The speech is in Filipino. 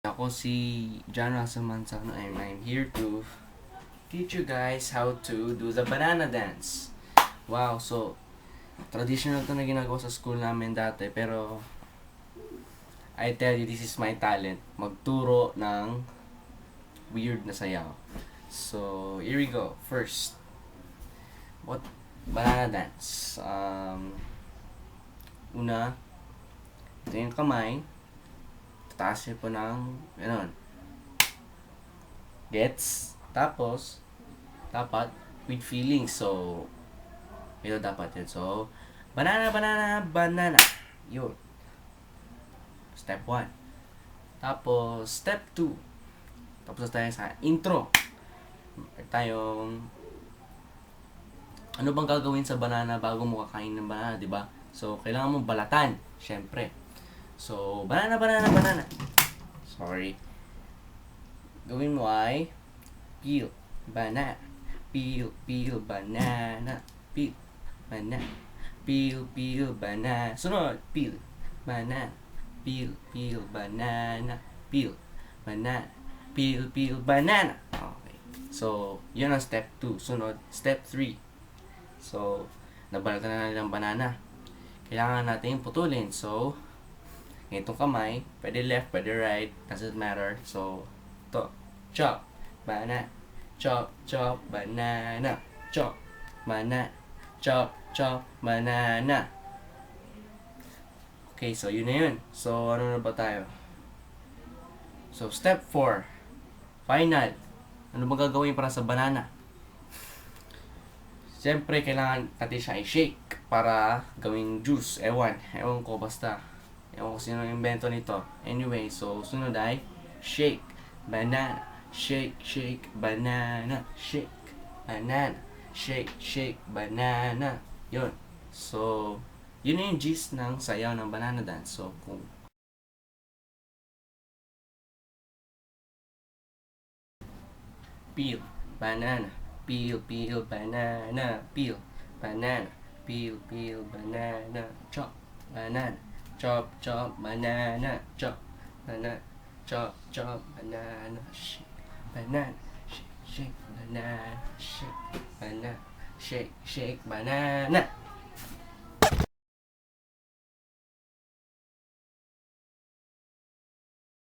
Ako si John Rasamanzano and I'm here to teach you guys how to do the banana dance. Wow, so traditional to na ginagawa sa school namin dati, pero I tell you, this is my talent. Magturo ng weird na sayaw. So, here we go. First, what banana dance? Una, ito yung kamay. Tataas niyo po ng gano'n. Gets? Tapos, dapat with feelings. So, ito dapat yun. So, banana, banana, banana. Yun. Step 1. Tapos, step 2. Tapos na tayo sa intro. Tayong, ano bang gagawin sa banana bago mo kakain ng banana, di ba? So, kailangan mong balatan, syempre. So, banana, banana, banana. Sorry. Gawin mo ay peel, banana. Peel, peel, banana. Peel, banana. Peel, peel, banana. Sunod, peel, banana. Peel, peel, banana. Peel, banana. Peel, peel, banana. Okay. So, yun ang step 2. Sunod, step 3. So, nabalatan na natin ang banana. Kailangan natin putulin. So, itong kamay, pwede left, pwede right, doesn't matter. So, to chop, banana, chop, chop, banana, chop, banana, chop, chop, banana. Okay, so yun na yun. So, ano na ba tayo? So, step 4. Final. Ano ba gagawin para sa banana? Siyempre, kailangan natin siya i-shake para gawing juice. Ewan ko basta. Ewan ko sino yung invento nito. Anyway, so sunod ay shake, banana, shake, shake, banana, shake, banana, shake, shake, banana. Yun. So, yun yung gist ng sayaw ng banana dance. So, kung peel, banana, peel, peel, banana, peel, banana, peel, peel, banana, chop, banana, chop, chop, banana, chop, banana, chop, chop, banana, shake, banana, shake, shake, banana, shake, banana, shake, shake, banana.